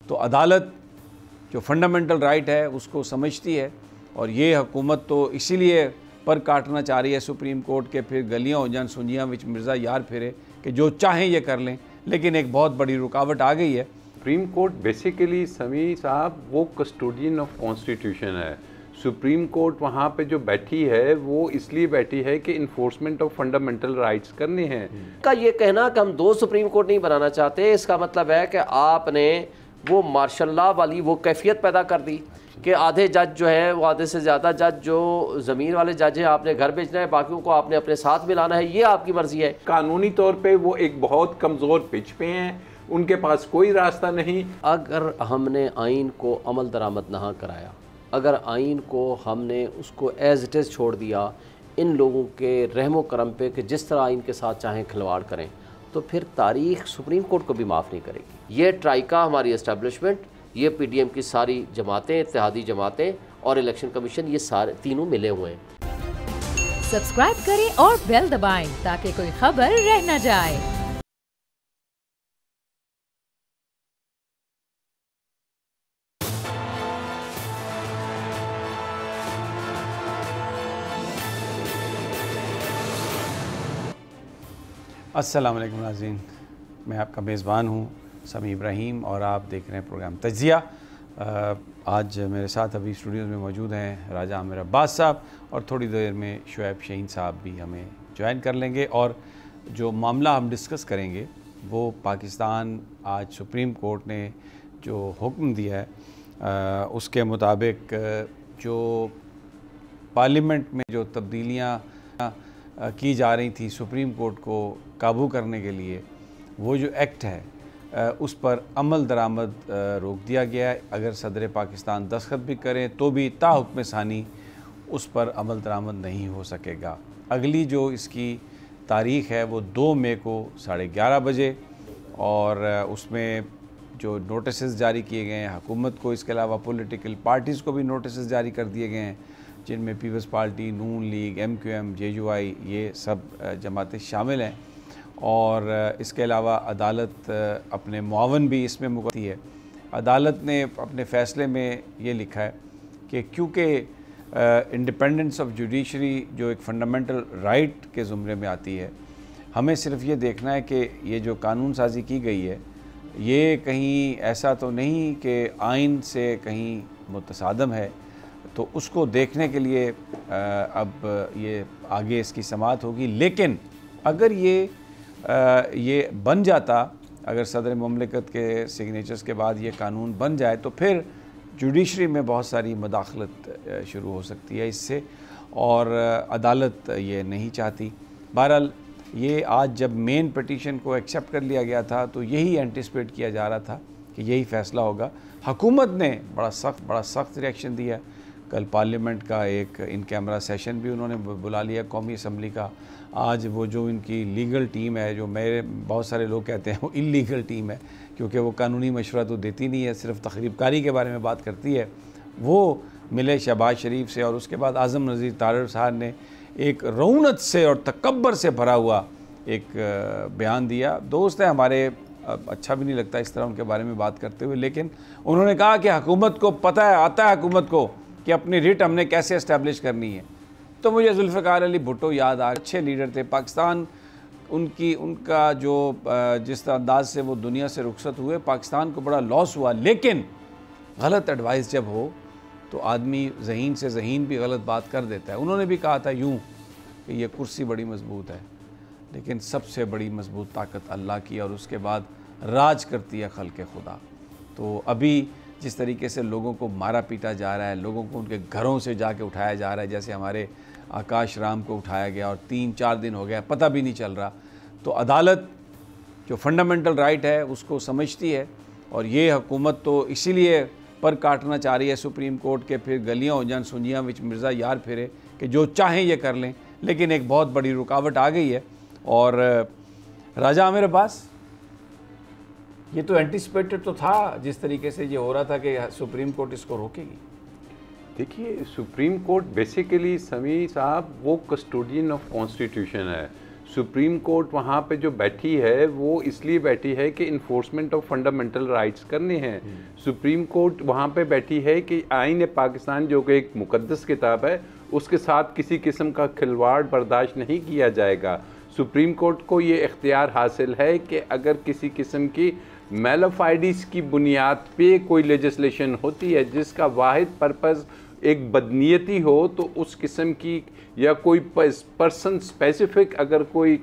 तो अदालत जो फंडामेंटल राइट है उसको समझती है, और ये हुकूमत तो इसीलिए पर काटना चाह रही है सुप्रीम कोर्ट के, फिर गलियां हो जान सुंजियां विच मिर्ज़ा यार फिरे कि जो चाहें ये कर लें। लेकिन एक बहुत बड़ी रुकावट आ गई है। सुप्रीम कोर्ट बेसिकली समी साहब वो कस्टोडियन ऑफ कॉन्स्टिट्यूशन है। सुप्रीम कोर्ट वहाँ पे जो बैठी है वो इसलिए बैठी है कि इन्फोर्समेंट ऑफ फंडामेंटल राइट्स करने हैं। का ये कहना कि हम दो सुप्रीम कोर्ट नहीं बनाना चाहते, इसका मतलब है कि आपने वो मार्शल लॉ वाली वो कैफियत पैदा कर दी कि आधे जज जो है वो आधे से ज़्यादा जज जो ज़मीन वाले जज हैं आपने घर भेजना है, बाकियों को आपने अपने साथ मिलाना है, ये आपकी मर्जी है। कानूनी तौर पे वो एक बहुत कमज़ोर पिच पे हैं, उनके पास कोई रास्ता नहीं। अगर हमने आइन को अमल दरामद ना कराया, अगर आइन को हमने उसको एज इट इज़ छोड़ दिया इन लोगों के रहमो करम पे कि जिस तरह आइन के साथ चाहें खिलवाड़ करें, तो फिर तारीख सुप्रीम कोर्ट को भी माफ़ नहीं करेगी। ये ट्राइका हमारी इस्टेब्लिशमेंट, ये पीडीएम की सारी जमातें, इत्तेहादी जमातें और इलेक्शन कमीशन, ये सारे तीनों मिले हुए हैं। सब्सक्राइब करें और बेल दबाएं ताकि कोई खबर रह न जाए। अस्सलाम वालेकुम नाज़रीन, मैं आपका मेज़बान हूँ समी इब्राहिम और आप देख रहे हैं प्रोग्राम तज्ज़िया। आज मेरे साथ अभी स्टूडियो में मौजूद हैं राजा आमिर अब्बास साहब, और थोड़ी देर में शुएब शाहीन साहब भी हमें ज्वाइन कर लेंगे। और जो मामला हम डिस्कस करेंगे वो पाकिस्तान आज सुप्रीम कोर्ट ने जो हुक्म दिया है उसके मुताबिक जो पार्लियामेंट में जो तब्दीलियाँ की जा रही थी सुप्रीम कोर्ट को काबू करने के लिए, वो जो एक्ट है उस पर अमल दरामद रोक दिया गया है। अगर सदर पाकिस्तान दस्तखत भी करें तो भी ताहुक्म सानी उस पर अमल दरामद नहीं हो सकेगा। अगली जो इसकी तारीख़ है वो 2 मई को 11:30 बजे, और उसमें जो नोटिस जारी किए गए हैं हुकूमत को, इसके अलावा पॉलिटिकल पार्टीज़ को भी नोटिस जारी कर दिए गए हैं, जिनमें पीपल्स पार्टी, नून लीग, MQM, JUI ये सब जमातें शामिल हैं। और इसके अलावा अदालत अपने मुआवन भी इसमें मुकती है। अदालत ने अपने फ़ैसले में ये लिखा है कि क्योंकि इंडिपेंडेंस ऑफ जुडिशरी जो एक फ़ंडामेंटल राइट के ज़ुमरे में आती है, हमें सिर्फ ये देखना है कि ये जो कानून साजी की गई है ये कहीं ऐसा तो नहीं कि आइन से कहीं मुतसादम है, तो उसको देखने के लिए अब ये आगे इसकी समाअत होगी। लेकिन अगर ये बन जाता, अगर सदर ममलिकत के सिग्नेचर्स के बाद ये कानून बन जाए, तो फिर जुडिशरी में बहुत सारी मदाखलत शुरू हो सकती है इससे, और अदालत ये नहीं चाहती। बहरहाल ये आज जब मेन पिटीशन को एक्सेप्ट कर लिया गया था तो यही एंटिसिपेट किया जा रहा था कि यही फ़ैसला होगा। हुकूमत ने बड़ा सख्त रिएक्शन दिया। कल पार्लियामेंट का एक इन कैमरा सेशन भी उन्होंने बुला लिया कौमी असम्बली का। आज वो जो इनकी लीगल टीम है, जो मेरे बहुत सारे लोग कहते हैं वो इल्लीगल टीम है, क्योंकि वो कानूनी मशवरा तो देती नहीं है, सिर्फ तखरीबकारी के बारे में बात करती है, वो मिले शहबाज शरीफ से। और उसके बाद आज़म नज़ीर तारड़ साहब ने एक रौनत से और तकब्बर से भरा हुआ एक बयान दिया। दोस्त है हमारे, अच्छा भी नहीं लगता इस तरह उनके बारे में बात करते हुए, लेकिन उन्होंने कहा कि हुकूमत को पता है, आता है हुकूमत को कि अपनी रिट हमने कैसे इस्टेब्लिश करनी है। तो मुझे जुल्फ़िकार अली भुट्टो याद आ, अच्छे लीडर थे पाकिस्तान, उनका जो जिस अंदाज से वो दुनिया से रुखसत हुए, पाकिस्तान को बड़ा लॉस हुआ। लेकिन गलत एडवाइस जब हो तो आदमी ज़हीन से ज़हीन भी गलत बात कर देता है। उन्होंने भी कहा था यूँ कि ये कुर्सी बड़ी मजबूत है, लेकिन सबसे बड़ी मजबूत ताकत अल्लाह की, और उसके बाद राज करती है खल्क़ खुदा। तो अभी जिस तरीके से लोगों को मारा पीटा जा रहा है, लोगों को उनके घरों से जाके उठाया जा रहा है, जैसे हमारे आकाश राम को उठाया गया और 3-4 दिन हो गया, पता भी नहीं चल रहा, तो अदालत जो फंडामेंटल राइट है उसको समझती है, और ये हुकूमत तो इसीलिए पर काटना चाह रही है सुप्रीम कोर्ट के, फिर गलियां हो जान सुंजियां विच मिर्ज़ा यार फिरे कि जो चाहें ये कर लें। लेकिन एक बहुत बड़ी रुकावट आ गई है। और राजा आमिर अब्बास, ये तो एंटिसिपेटेड तो था, जिस तरीके से ये हो रहा था कि सुप्रीम कोर्ट इसको रोकेगी। देखिए, सुप्रीम कोर्ट बेसिकली समी साहब वो कस्टोडियन ऑफ कॉन्स्टिट्यूशन है। सुप्रीम कोर्ट वहाँ पे जो बैठी है वो इसलिए बैठी है कि इन्फोर्समेंट ऑफ फंडामेंटल राइट्स करने हैं। सुप्रीम कोर्ट वहाँ पे बैठी है कि आईन पाकिस्तान जो कि एक मुकद्दस किताब है उसके साथ किसी किस्म का खिलवाड़ बर्दाश्त नहीं किया जाएगा। सुप्रीम कोर्ट को ये इख्तियार हासिल है कि अगर किसी किस्म की मेलाफाइडिस की बुनियाद पे कोई लेजिस्लेशन होती है जिसका वाहिद पर्पज़ एक बदनीयती हो तो उस किस्म की या कोई पर्सन स्पेसिफिक अगर कोई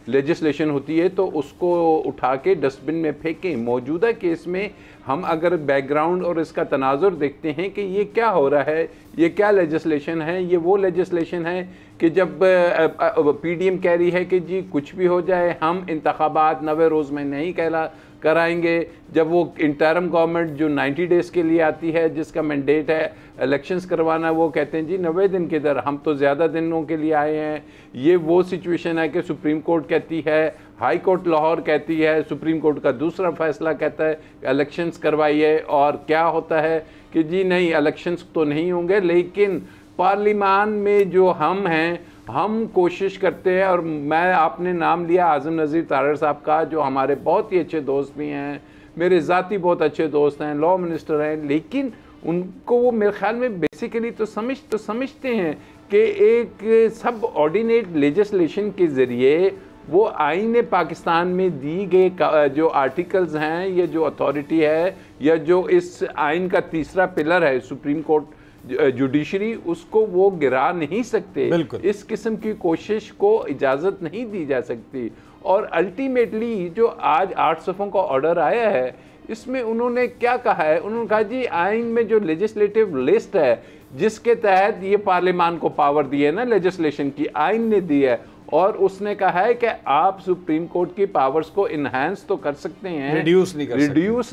लेजिस्लेशन होती है तो उसको उठा के डस्टबिन में फेंकें। मौजूदा केस में हम अगर बैकग्राउंड और इसका तनाजुर देखते हैं कि ये क्या हो रहा है, ये क्या लेजिस्लेशन है, ये वो लेजिस्लेशन है कि जब पीडीएम कह रही है कि जी कुछ भी हो जाए हम इंतखाबात 90 रोज़ में नहीं कराएंगे, जब वो इंटरम गवर्नमेंट जो 90 डेज़ के लिए आती है जिसका मैंडेट है इलेक्शंस करवाना, वो कहते हैं जी 90 दिन के दर, हम तो ज़्यादा दिनों के लिए आए हैं। ये वो सिचुएशन है कि सुप्रीम कोर्ट कहती है, हाई कोर्ट लाहौर कहती है, सुप्रीम कोर्ट का दूसरा फैसला कहता है इलेक्शंस करवाइए, और क्या होता है कि जी नहीं इलेक्शंस तो नहीं होंगे, लेकिन पार्लिमान में जो हम हैं हम कोशिश करते हैं। और मैं आपने नाम लिया आज़म नज़ीर तारड़ साहब का, जो हमारे बहुत ही अच्छे दोस्त भी हैं, मेरे ज़ाती बहुत अच्छे दोस्त हैं, लॉ मिनिस्टर हैं, लेकिन उनको वो मेरे ख्याल में बेसिकली तो समझते हैं कि एक सब ऑर्डिनेट लेजिस्लेशन के ज़रिए वो आईन पाकिस्तान में दी गए जो आर्टिकल्स हैं, ये जो अथॉरिटी है या जो इस आइन का तीसरा पिलर है सुप्रीम कोर्ट जुडिशरी, उसको वो गिरा नहीं सकते। इस किस्म की कोशिश को इजाज़त नहीं दी जा सकती। और अल्टीमेटली जो आज 8 सफ़ों का ऑर्डर आया है इसमें उन्होंने क्या कहा है, उन्होंने कहा जी आइन में जो लेजिस्लेटिव लिस्ट है जिसके तहत ये पार्लियामान को पावर दी है ना लेजिस्लेशन की, आइन ने दी है, और उसने कहा है कि आप सुप्रीम कोर्ट की पावर्स को इन्हांस तो कर सकते हैं, रिड्यूस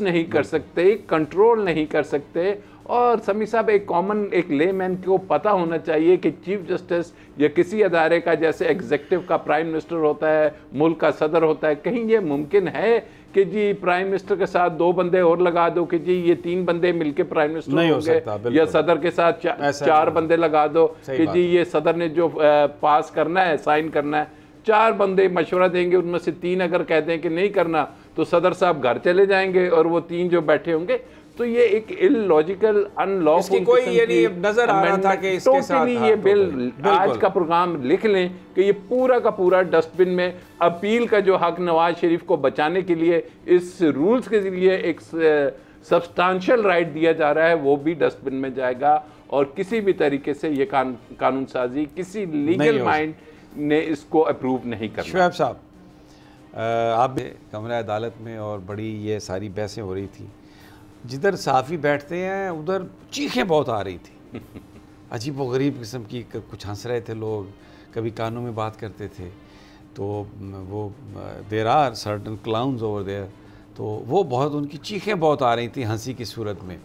नहीं कर सकते, कंट्रोल नहीं कर सकते। और समी साहब एक कॉमन एक लेमैन को पता होना चाहिए कि चीफ जस्टिस या किसी अदारे का जैसे एग्जीक्यूटिव का प्राइम मिनिस्टर होता है, मुल्क का सदर होता है, कहीं ये मुमकिन है कि जी प्राइम मिनिस्टर के साथ 2 बंदे और लगा दो कि जी ये 3 बंदे मिलके प्राइम मिनिस्टर होंगे, या सदर के साथ 4 बंदे लगा दो कि जी ये सदर ने जो पास करना है, साइन करना है, 4 बंदे मशवरा देंगे, उनमें से 3 अगर कह दें कि नहीं करना तो सदर साहब घर चले जाएंगे और वो 3 जो बैठे होंगे। तो ये एक इलॉजिकल अनलॉफुल कोई ये नहीं नजर आ रहा था कि इसके साथ ये बिल आज का प्रोग्राम लिख लें कि ये पूरा का पूरा डस्टबिन में, अपील का जो हक नवाज शरीफ को बचाने के लिए इस रूल्स के जरिए एक सब्सटेंशियल राइट दिया जा रहा है वो भी डस्टबिन में जाएगा। और किसी भी तरीके से ये कानून साजी किसी लीगल माइंड ने इसको अप्रूव नहीं करना। शुएब साहब, आप कमरा अदालत में और बड़ी ये सारी बहसें हो रही थी, जिधर साफ़ी बैठते हैं उधर चीखें बहुत आ रही थी, अजीब व गरीब किस्म की, कुछ हंस रहे थे लोग, कभी कानों में बात करते थे, तो वो there are certain clowns over there, तो वो बहुत उनकी चीखें बहुत आ रही थी हंसी की सूरत में।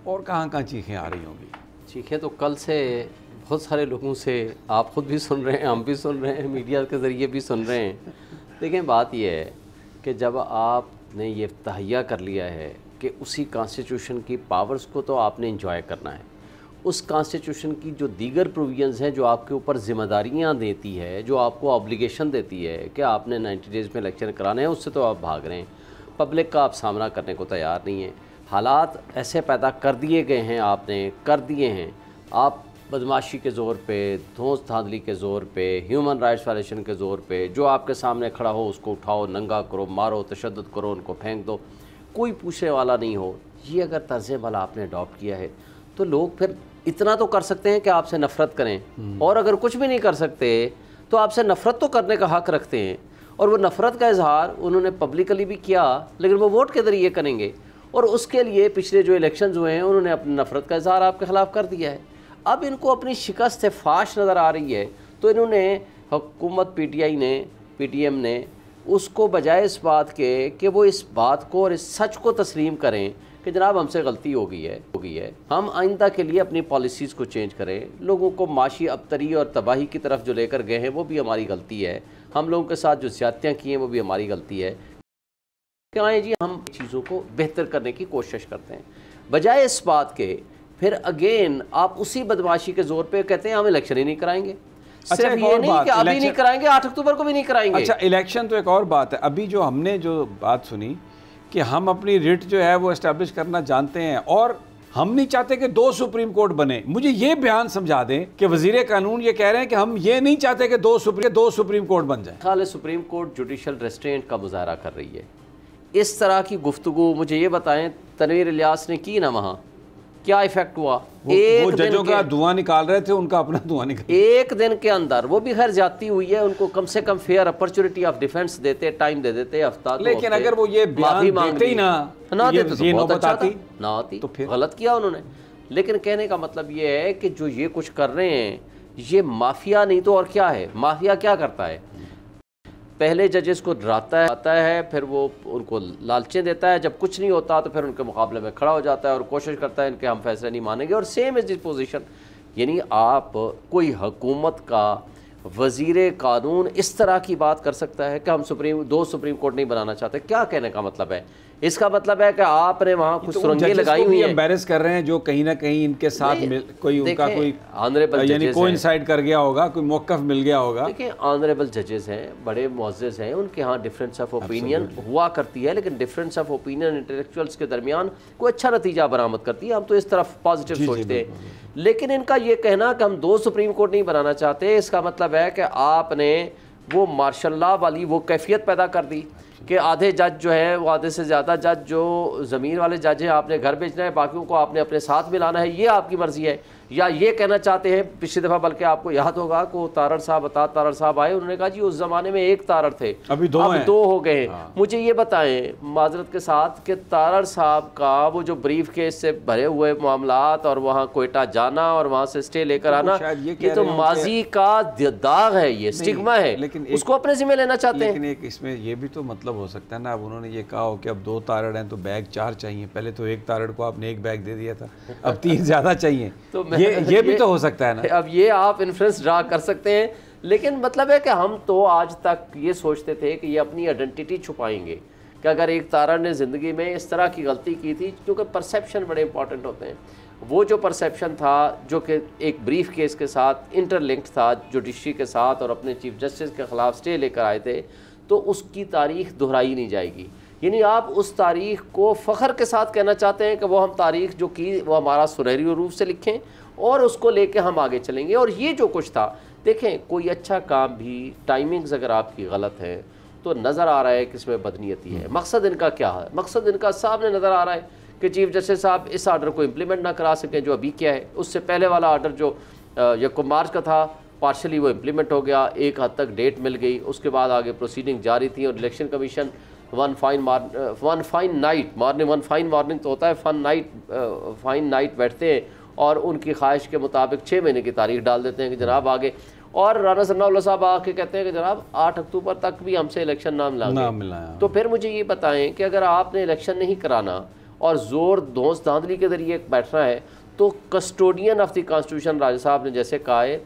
और कहाँ चीखें आ रही होंगी? चीखें तो कल से बहुत सारे लोगों से आप ख़ुद भी सुन रहे हैं, हम भी सुन रहे हैं, मीडिया के ज़रिए भी सुन रहे हैं। लेकिन बात यह है कि जब आपने ये तहैया कर लिया है कि उसी कॉन्स्टिट्यूशन की पावर्स को तो आपने इंजॉय करना है, उस कॉन्स्टिट्यूशन की जो दीगर प्रोविजंस हैं जो आपके ऊपर ज़िम्मेदारियाँ देती है, जो आपको ऑब्लिगेशन देती है कि आपने 90 डेज़ में इलेक्शन कराने हैं, उससे तो आप भाग रहे हैं। पब्लिक का आप सामना करने को तैयार नहीं है। हालात ऐसे पैदा कर दिए गए हैं, आपने कर दिए हैं। आप बदमाशी के ज़ोर पे, धौंस धांधली के ज़ोर पे, ह्यूमन राइट्स वायलेशन के ज़ोर पे, जो आपके सामने खड़ा हो उसको उठाओ, नंगा करो, मारो, तशद्दुद करो, उनको फेंक दो, कोई पूछने वाला नहीं हो। ये अगर तर्ज़ अमल आपने अडॉप्ट किया है तो लोग फिर इतना तो कर सकते हैं कि आपसे नफ़रत करें, और अगर कुछ भी नहीं कर सकते तो आपसे नफ़रत तो करने का हक़ रखते हैं। और वो नफ़रत का इजहार उन्होंने पब्लिकली भी किया, लेकिन वो वोट के ज़रिए करेंगे, और उसके लिए पिछले जो इलेक्शंस हुए हैं उन्होंने अपनी नफ़रत का इजहार आपके ख़िलाफ़ कर दिया है। अब इनको अपनी शिकस्त से फाश नज़र आ रही है, तो इन्होंने हुकूमत PTI ने, PTM ने, उसको बजाय इस बात के कि वो इस बात को और इस सच को तस्लीम करें कि जनाब हमसे गलती हो गई है, हम आइंदा के लिए अपनी पॉलिसीज़ को चेंज करें, लोगों को माशी अबतरी और तबाही की तरफ जो लेकर गए हैं वो भी हमारी गलती है, हम लोगों के साथ जो ज़्यादतियाँ की हैं वो भी हमारी गलती है, क्या है जी हम चीज़ों को बेहतर करने की कोशिश करते हैं। बजाय इस बात के फिर अगेन आप उसी बदमाशी के ज़ोर पे कहते हैं हम इलेक्शन ही नहीं कराएंगे। सिर्फ ये नहीं कि अभी नहीं कराएंगे, 8 अक्टूबर को भी नहीं कराएंगे। अच्छा, इलेक्शन तो एक और बात है। अभी जो हमने जो बात सुनी कि हम अपनी रिट जो है वो एस्टैब्लिश करना जानते हैं और हम नहीं चाहते कि 2 सुप्रीम कोर्ट बने। मुझे ये बयान समझा दें कि वजीर कानून ये कह रहे हैं कि हम ये नहीं चाहते कि 2 सुप्रीम कोर्ट बन जाए। ख्याल है सुप्रीम कोर्ट जुडिशल रेस्ट्रेंट का मुजाहरा कर रही है। इस तरह की गुफ्तगू मुझे ये बताएं तनवीर इलियास ने की ना, वहाँ क्या इफेक्ट हुआ? वो जजों का धुआं निकाल रहे थे, उनका अपना धुआं निकाल, एक दिन के अंदर वो भी खैर जाती हुई है। उनको कम से कम फेयर अपॉर्चुनिटी ऑफ डिफेंस देते, टाइम दे देते हफ्ता। लेकिन अगर वो ये बयान देते ही ना देते तो बहुत अच्छा था, ना आती तो फिर गलत किया उन्होंने। लेकिन कहने का मतलब ये है कि जो ये कुछ कर रहे हैं ये माफिया नहीं तो और क्या है। माफिया क्या करता है? पहले जजेस को डराता है, फिर वो उनको लालचें देता है, जब कुछ नहीं होता तो फिर उनके मुकाबले में खड़ा हो जाता है और कोशिश करता है इनके हम फैसले नहीं मानेंगे। और सेम इज दिस पोजीशन, यानी आप कोई हुकूमत का वजीर कानून इस तरह की बात कर सकता है कि हम 2 सुप्रीम कोर्ट नहीं बनाना चाहते। क्या कहने का मतलब है? इसका मतलब है कि आपने वहाँ कुछ सुरंगें लगाई हुई हैं, एम्बैरेस कर रहे हैं जो कहीं ना कहीं इनके साथ कोई उनका कोई यानी कोइंसाइड कर गया होगा, कोई मौक़िफ़ मिल गया होगा। देखिए ऑनरेबल जजेस हैं, बड़े मुअज़्ज़ज़ हैं, उनके यहाँ डिफरेंस ऑफ ओपिनियन हुआ करती है, लेकिन डिफरेंस ऑफ ओपिनियन इंटेलेक्चुअल्स के दरमियान कोई अच्छा नतीजा बरामद करती है। हम तो इस तरफ पॉजिटिव सोचते हैं। लेकिन इनका ये कहना कि हम 2 सुप्रीम कोर्ट नहीं बनाना चाहते, इसका मतलब है कि आपने वो मार्शल लॉ वाली वो कैफियत पैदा कर दी कि आधे जज जो है वो आधे से ज़्यादा जज जो ज़मीन वाले जज हैं आपने घर भेजना है, बाकियों को आपने अपने साथ मिलाना है, ये आपकी मर्ज़ी है। या ये कहना चाहते हैं, पिछली दफ़ा बल्कि आपको याद होगा को तारड़ साहब आए, उन्होंने कहा जी उस ज़माने में 1 तारड़ थे, अभी 2 हो गए हैं। मुझे ये बताएं माजरत के साथ कि तारड़ साहब का वो जो ब्रीफ केस से भरे हुए मामलात और वहाँ कोयटा जाना और वहाँ से स्टे लेकर आना, ये तो माजी का दाग है, ये स्टिग्मा है, लेकिन उसको अपने जिम्मे लेना चाहते हैं। लेकिन एक इसमें ये भी तो मतलब हो सकता है ना, अब उन्होंने ये कहा हो कि अब 2 तारड़ हैं तो बैग 4 चाहिए। पहले तो 1 तारड़ को आपने 1 बैग दे दिया था, अब 3 ज़्यादा चाहिए। तो ये भी तो हो सकता है ना। अब ये आप इन्फ्लुएंस ड्रा कर सकते हैं, लेकिन मतलब है कि हम तो आज तक ये सोचते थे कि ये अपनी आइडेंटिटी छुपाएंगे कि अगर एक तारड़ ने ज़िंदगी में इस तरह की गलती की थी, क्योंकि परसेप्शन बड़े इंपॉर्टेंट होते हैं। वो जो परसेप्शन था जो कि एक ब्रीफ केस के साथ इंटरलिंक्ड था जुडिशरी के साथ और अपने चीफ जस्टिस के ख़िलाफ़ स्टे लेकर आए थे, तो उसकी तारीख़ दोहराई नहीं जाएगी। यानी आप उस तारीख़ को फ़ख्र के साथ कहना चाहते हैं कि वो हम तारीख़ जो की वो हमारा सुनहरी रूप से लिखें और उसको लेके हम आगे चलेंगे। और ये जो कुछ था, देखें कोई अच्छा काम भी टाइमिंग्स अगर आपकी गलत है तो नज़र आ रहा है कि इसमें बदनीयती है। मकसद इनका क्या है? मकसद इनका सामने नज़र आ रहा है कि चीफ जस्टिस साहब इस आर्डर को इम्प्लीमेंट ना करा सकें जो अभी क्या है। उससे पहले वाला आर्डर जो 1 मार्च का था, पार्शली वो इम्प्लीमेंट हो गया, एक हद तक डेट मिल गई, उसके बाद आगे प्रोसीडिंग जारी थी। और election commission one fine morning तो होता है, फाइन नाइट बैठते हैं और उनकी ख्वाहिश के मुताबिक 6 महीने की तारीख डाल देते हैं कि जनाब आगे। और राना सनाउल्लाह साहब आके कहते हैं कि जनाब 8 अक्टूबर तक भी हमसे इलेक्शन ना मिला। तो फिर मुझे ये बताएं कि अगर आपने इलेक्शन नहीं कराना और ज़ोर धौंस धांधली के ज़रिए बैठना है, तो कस्टोडियन ऑफ द कॉन्स्टिट्यूशन राजा साहब ने जैसे कहा है,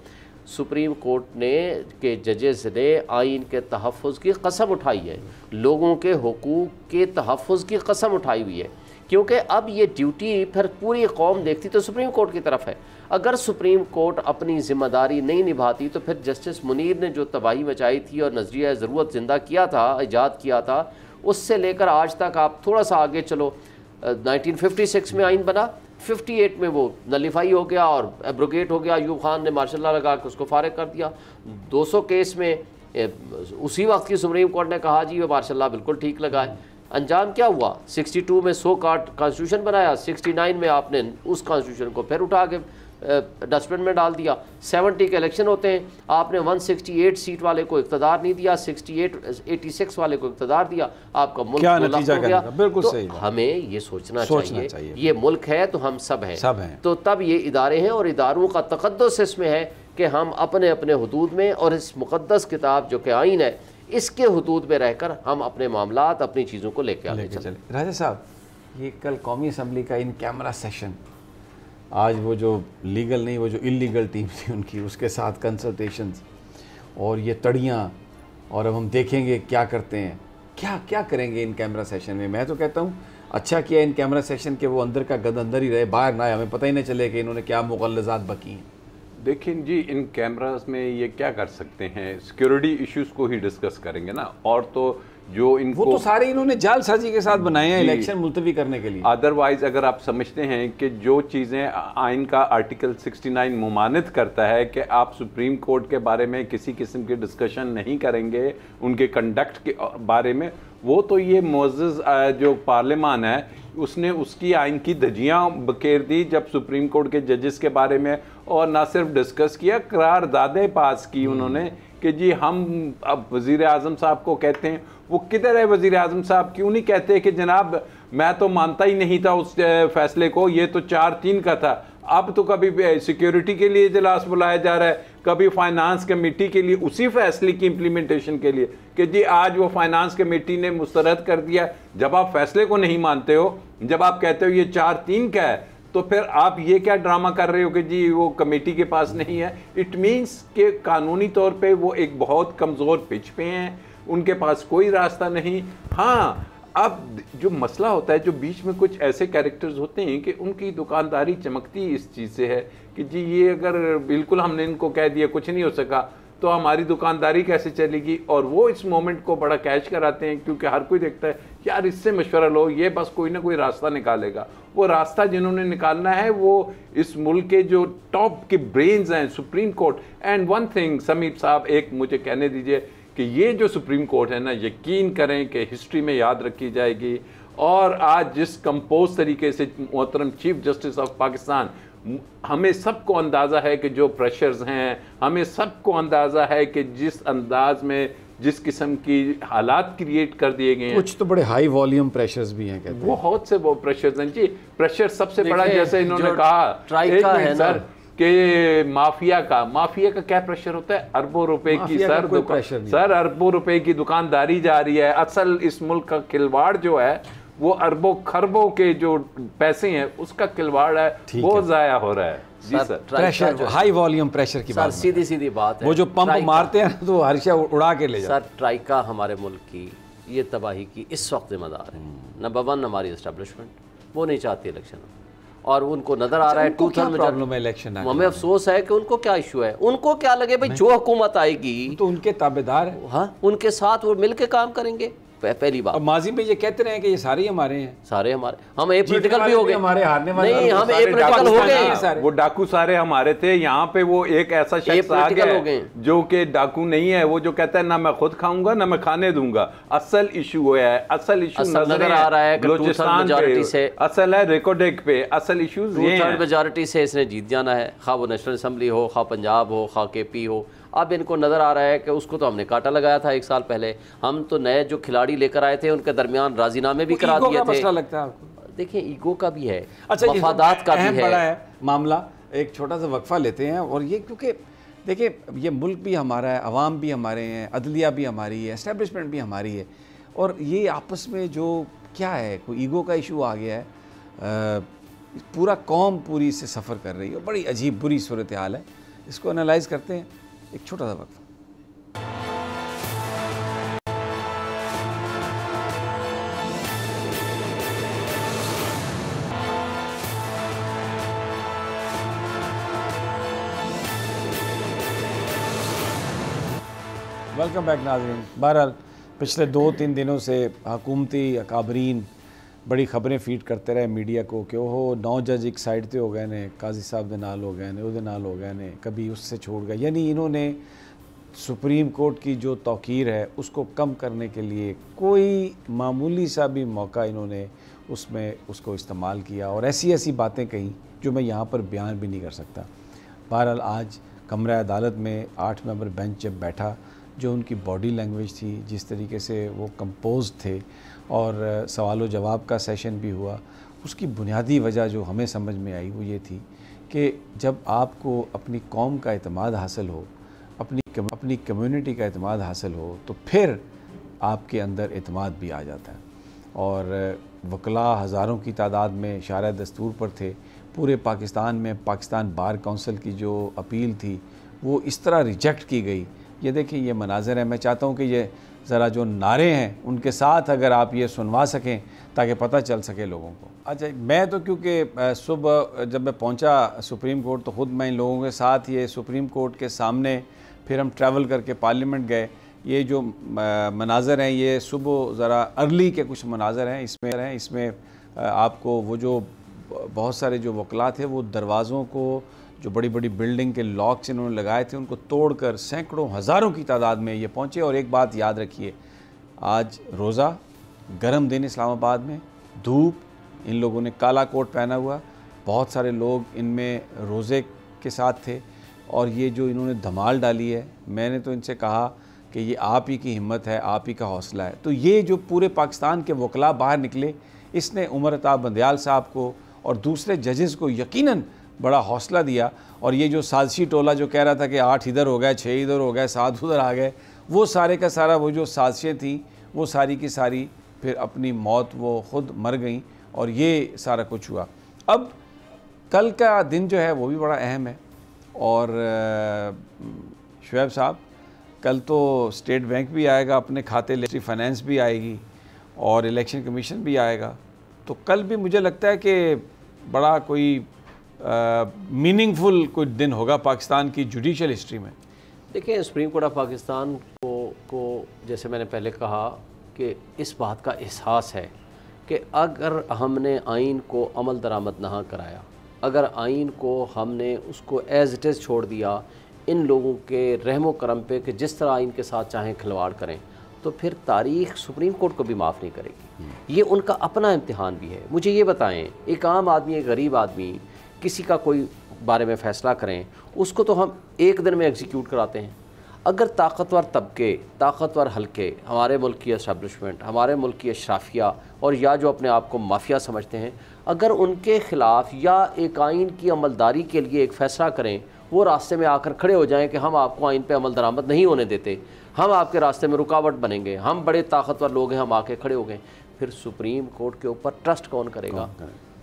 सुप्रीम कोर्ट ने के जजेस ने आइन के तहफ़्फ़ुज़ की कसम उठाई है, लोगों के हुकूक के तहफ़्फ़ुज़ की कसम उठाई हुई है। क्योंकि अब ये ड्यूटी फिर पूरी कौम देखती तो सुप्रीम कोर्ट की तरफ है। अगर सुप्रीम कोर्ट अपनी ज़िम्मेदारी नहीं निभाती तो फिर जस्टिस मुनीर ने जो तबाही मचाई थी और नज़रिया ज़रूरत ज़िंदा किया था, ईजाद किया था, उससे लेकर आज तक आप थोड़ा सा आगे चलो। 1956 में आइन बना, 58 में वो नलीफाई हो गया और एब्रोगेट हो गया। अयूब खान ने मार्शल लॉ लगा के उसको फारिग कर दिया। 200 केस में उसी वक्त की सुप्रीम कोर्ट ने कहा जी ये मार्शल लॉ बिल्कुल ठीक लगा है। अंजाम क्या हुआ? 62 में 100 का कॉन्स्टिट्यूशन बनाया, 69 में आपने उस कॉन्स्टिट्यूशन को फिर उठा के डस्टबिन में डाल दिया। 70 के इलेक्शन होते हैं, आपने 168 सीट वाले को इक़्तिदार नहीं दिया, 86 वाले को इक़्तिदार दिया, आपका मुल्क क्या नतीजा हो गया। बिल्कुल तो सही हमें ये सोचना चाहिए ये मुल्क है तो हम सब हैं। तो तब ये इदारे हैं और इदारों का तक़द्दुस इसमें है कि हम अपने अपने हुदूद में और इस मुक़द्दस किताब जो कि आइन है इसके हुदूद में रहकर हम अपने मामलात अपनी चीज़ों को लेकर आगे चलें। राजा साहब, ये कल कौमी असम्बली का इन कैमरा सेशन, आज वो जो लीगल नहीं वो जो इलीगल टीम थी उनकी, उसके साथ कंसल्टेशंस और ये तड़ियाँ, और अब हम देखेंगे क्या करते हैं, क्या करेंगे इन कैमरा सेशन में। मैं तो कहता हूँ अच्छा किया इन कैमरा सेशन के वो अंदर का गद अंदर ही रहे, बाहर ना आए, हमें पता ही नहीं चले कि इन्होंने क्या मुग़ल्लज़ात बकी हैं। देखिए जी, इन कैमरास में ये क्या कर सकते हैं, सिक्योरिटी इश्यूज को ही डिस्कस करेंगे ना, और तो जो इनको वो तो सारे इन्होंने जालसाजी के साथ बनाए हैं इलेक्शन मुलतवी करने के लिए। अदरवाइज अगर आप समझते हैं कि जो चीज़ें आइन का आर्टिकल 69 मुमानित करता है कि आप सुप्रीम कोर्ट के बारे में किसी किस्म की डिस्कशन नहीं करेंगे, उनके कंडक्ट के बारे में, वो तो ये मोअज़्ज़ज़ जो पार्लियामान है उसने उसकी आइन की धज्जियाँ बखेर दी जब सुप्रीम कोर्ट के जजेस के बारे में, और ना सिर्फ डिस्कस किया, करारदादें पास की उन्होंने कि जी हम अब वज़ीर आज़म साहब को कहते हैं। वो किधर है वज़ीर आज़म साहब? क्यों नहीं कहते कि जनाब मैं तो मानता ही नहीं था उस फैसले को, ये तो 4-3 का था। अब तो कभी सिक्योरिटी के लिए इजलास बुलाया जा रहा है, कभी फाइनेंस कमेटी के लिए उसी फैसले की इम्प्लीमेंटेशन के लिए कि जी आज वो फाइनेंस कमेटी ने मुस्तरद कर दिया। जब आप फैसले को नहीं मानते हो, जब आप कहते हो ये 4-3 का है, तो फिर आप ये क्या ड्रामा कर रहे हो कि जी वो कमेटी के पास नहीं है। इट मीन्स कि कानूनी तौर पे वो एक बहुत कमज़ोर पिच पे हैं, उनके पास कोई रास्ता नहीं। हाँ, अब जो मसला होता है, जो बीच में कुछ ऐसे कैरेक्टर्स होते हैं कि उनकी दुकानदारी चमकती इस चीज़ से है कि जी ये अगर बिल्कुल हमने इनको कह दिया कुछ नहीं हो सका तो हमारी दुकानदारी कैसे चलेगी, और वो इस मोमेंट को बड़ा कैच कराते हैं क्योंकि हर कोई देखता है यार इससे मशवरा लो, ये बस कोई ना कोई रास्ता निकालेगा। वो रास्ता जिन्होंने निकालना है वो इस मुल्क के जो टॉप के ब्रेन्स हैं, supreme court. And one thing समीप साहब, एक मुझे कहने दीजिए कि ये जो सुप्रीम कोर्ट है ना, यकीन करें कि हिस्ट्री में याद रखी जाएगी। और आज जिस कंपोज तरीके से मोहतरम चीफ जस्टिस ऑफ पाकिस्तान, हमें सबको अंदाज़ा है कि जो प्रेशर्स हैं, हमें सबको अंदाज़ा है कि जिस अंदाज में जिस किस्म की हालात क्रिएट कर दिए गए हैं, कुछ तो बड़े हाई वॉल्यूम प्रेशर्स भी हैं कहते हैं। बहुत से वो प्रेशर्स हैं जी। प्रेशर सबसे बड़ा, जैसे इन्होंने कहा ट्राइका है सर कि माफिया का क्या प्रेशर होता है? अरबों रुपए की सर अरबों रुपए की दुकानदारी जा रही है। असल इस मुल्क का खिलवाड़ जो है वो अरबों खरबों के जो पैसे हैं उसका खिलवाड़ है, वो जाया हो रहा है जी sir. Pressure, high volume pressure की बात, सीधी बात है। वो जो पंप मारते हैं तो हर शय उड़ा के ले जाते। सर ट्राइका हमारे मुल्क की ये तबाही की इस वक्त जिम्मेदार है। नंबर 1 हमारी एस्टेब्लिशमेंट, वो नहीं चाहती इलेक्शन, और उनको नजर आ रहा है उनको क्या प्रॉब्लम है इलेक्शन? हमें अफसोस है कि उनको क्या इशू है, उनको क्या लगे भाई जो हुकूमत आएगी तो उनके ताबेदार है। हाँ, उनके साथ वो मिलके काम करेंगे। पहली बात, माजी में ये कहते रहे कि ये सारे हमारे हैं, सारे हमारे, हम ए पॉलिटिकल भी हो गए, हमारे हारने वाले नहीं हम ए पॉलिटिकल हो गए, वो डाकू सारे हमारे थे। यहाँ पे वो एक ऐसा शख्स आ गया जो कि डाकू नहीं है, वो जो कहता है ना मैं खुद खाऊंगा ना मैं खाने दूंगा। असल इशू है, असल इशू नजर आ रहा है बलूचिस्तान मेजॉरिटी से, असल है रिकॉर्डिक पे, असल इशूज ये हैं। मेजॉरिटी से इसने जीत जाना है, खा वो नेशनल असम्बली हो, खा पंजाब हो, खा KP हो। अब इनको नज़र आ रहा है कि उसको तो हमने काटा लगाया था 1 साल पहले। हम तो नए जो खिलाड़ी लेकर आए थे उनके दरमियान राजीनामे भी करा दिए थे। लगता है आपको? देखिए ईगो का भी है, अच्छा, मफादात का भी है, बड़ा है मामला। एक छोटा सा वक्फा लेते हैं। और ये क्योंकि देखिए ये मुल्क भी हमारा है, अवाम भी हमारे हैं, अदलिया भी हमारी है, एस्टेब्लिशमेंट भी हमारी है, और ये आपस में जो क्या है, कोई ईगो का इशू आ गया है। पूरा कौम पूरी इससे सफ़र कर रही है, बड़ी अजीब बुरी सूरत हाल है। इसको एनालाइज करते हैं, एक छोटा सा वक्फा। वेलकम बैक नाज़रीन। बहरहाल पिछले 2-3 दिनों से हुकूमती अकाबरीन बड़ी खबरें फीड करते रहे मीडिया को कि ओहो 9 जज एक साइड पे हो गए ने, काजी साहब दे नाल हो गए ने, उहदे नाल हो गए ने, कभी उससे छोड़ गए। यानी इन्होंने सुप्रीम कोर्ट की जो तौकीर है उसको कम करने के लिए कोई मामूली सा भी मौका इन्होंने उसमें उसको इस्तेमाल किया, और ऐसी ऐसी बातें कहीं जो मैं यहाँ पर बयान भी नहीं कर सकता। बहरहाल आज कमरा अदालत में 8 मेंबर बेंच जब बैठा, जो उनकी बॉडी लैंग्वेज थी, जिस तरीके से वो कंपोज थे, और सवाल व जवाब का सेशन भी हुआ, उसकी बुनियादी वजह जो हमें समझ में आई वो ये थी कि जब आपको अपनी कौम का एतमाद हासिल हो, अपनी कम्युनिटी का एतमाद हासिल हो, तो फिर आपके अंदर एतमाद भी आ जाता है। और वकला हज़ारों की तादाद में शारा दस्तूर पर थे। पूरे पाकिस्तान में पाकिस्तान बार काउंसिल की जो अपील थी वो इस तरह रिजेक्ट की गई। ये देखिए ये मनाज़र है। मैं चाहता हूँ कि ये ज़रा जो नारे हैं उनके साथ अगर आप ये सुनवा सकें ताकि पता चल सके लोगों को। अच्छा, मैं तो क्योंकि सुबह जब मैं पहुंचा सुप्रीम कोर्ट तो ख़ुद मैं इन लोगों के साथ ये सुप्रीम कोर्ट के सामने, फिर हम ट्रैवल करके पार्लियामेंट गए। ये जो मनाज़र हैं ये सुबह ज़रा अर्ली के कुछ मनाज़र हैं। इसमें आपको वो जो बहुत सारे जो वकला थे वो दरवाज़ों को, जो बड़ी बड़ी बिल्डिंग के लॉक्स इन्होंने लगाए थे, उनको तोड़कर सैकड़ों हज़ारों की तादाद में ये पहुँचे। और एक बात याद रखिए, आज रोज़ा, गर्म दिन इस्लामाबाद में, धूप, इन लोगों ने काला कोट पहना हुआ, बहुत सारे लोग इनमें रोज़े के साथ थे। और ये जो इन्होंने धमाल डाली है, मैंने तो इनसे कहा कि ये आप ही की हिम्मत है, आप ही का हौसला है। तो ये जो पूरे पाकिस्तान के वकला बाहर निकले, इसने उमर अताब बंदयाल साहब को और दूसरे जजेस को यकीनन बड़ा हौसला दिया। और ये जो साजिशी टोला जो कह रहा था कि 8 इधर हो गए, 6 इधर हो गए, 7 उधर आ गए, वो सारे का सारा वो जो साजिशें थी वो सारी की सारी फिर अपनी मौत वो ख़ुद मर गई और ये सारा कुछ हुआ। अब कल का दिन जो है वो भी बड़ा अहम है। और शुएब साहब, कल तो स्टेट बैंक भी आएगा अपने खाते, इलेक्ट्री फाइनेंस भी आएगी और इलेक्शन कमीशन भी आएगा। तो कल भी मुझे लगता है कि बड़ा कोई मीनिंगफुल कोई दिन होगा पाकिस्तान की जुडिशल हिस्ट्री में। देखिए, सुप्रीम कोर्ट ऑफ पाकिस्तान को जैसे मैंने पहले कहा कि इस बात का एहसास है कि अगर हमने आइन को अमल दरामद ना कराया, अगर आइन को हमने उसको एज इट इज़ छोड़ दिया इन लोगों के रहमो करम पे कि जिस तरह आइन के साथ चाहें खिलवाड़ करें, तो फिर तारीख़ सुप्रीम कोर्ट को भी माफ़ नहीं करेगी। ये उनका अपना इम्तिहान भी है। मुझे ये बताएं, एक आम आदमी, एक गरीब आदमी किसी का कोई बारे में फ़ैसला करें, उसको तो हम एक दिन में एग्जीक्यूट कराते हैं। अगर ताकतवर तबके, ताकतवर हलके, हमारे मुल्क की एस्टेब्लिशमेंट, हमारे मुल्क की अशराफिया और या जो अपने आप को माफिया समझते हैं, अगर उनके ख़िलाफ़ या एक आइन की अमलदारी के लिए एक फ़ैसला करें, वो रास्ते में आकर खड़े हो जाएं कि हम आपको आइन पे अमल दरामद नहीं होने देते, हम आपके रास्ते में रुकावट बनेंगे, हम बड़े ताकतवर लोग हैं, हम आके खड़े हो गए, फिर सुप्रीम कोर्ट के ऊपर ट्रस्ट कौन करेगा?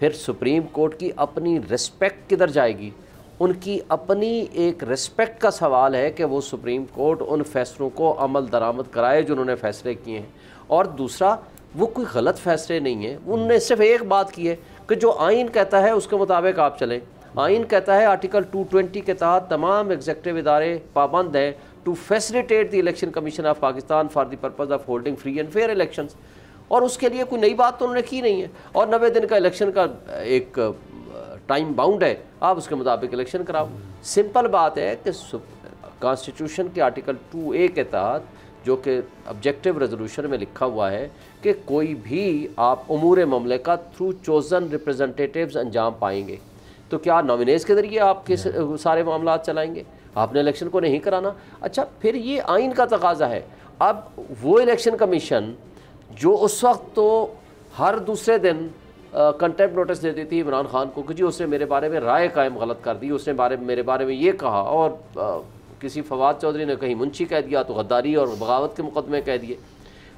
फिर सुप्रीम कोर्ट की अपनी रिस्पेक्ट किधर जाएगी? उनकी अपनी एक रिस्पेक्ट का सवाल है कि वो सुप्रीम कोर्ट उन फैसलों को अमल दरामद कराए जो उन्होंने फ़ैसले किए हैं। और दूसरा, वो कोई गलत फ़ैसले नहीं है, उन्होंने सिर्फ एक बात की है कि जो आइन कहता है उसके मुताबिक आप चलें। आइन कहता है आर्टिकल 220 के तहत तमाम एग्जेक्टिव इदारे पाबंद हैं to facilitate the election commission of Pakistan for the purpose of holding free and fair elections. और उसके लिए कोई नई बात तो उन्होंने की नहीं है। और 90 दिन का इलेक्शन का एक टाइम बाउंड है, आप उसके मुताबिक इलेक्शन कराओ। सिंपल बात है कि कॉन्स्टिट्यूशन के आर्टिकल 2A के तहत, जो कि ऑब्जेक्टिव रेजोल्यूशन में लिखा हुआ है कि कोई भी आप उमूर ममलिकत थ्रू चोज़न रिप्रेजेंटेटिव्स अंजाम पाएंगे। तो क्या नॉमिनेज के ज़रिए आपके सारे मामला चलाएंगे? आपने इलेक्शन को नहीं कराना। अच्छा, फिर ये आइन का तकाजा है। अब वो इलेक्शन कमीशन जो उस वक्त तो हर दूसरे दिन कंटेम्प्ट नोटिस दे दी थी इमरान खान को कि जी उसने मेरे बारे में राय कायम गलत कर दी, उसने मेरे बारे में ये कहा, और किसी फवाद चौधरी ने कहीं मुंशी कह दिया तो गद्दारी और बगावत के मुकदमे कह दिए।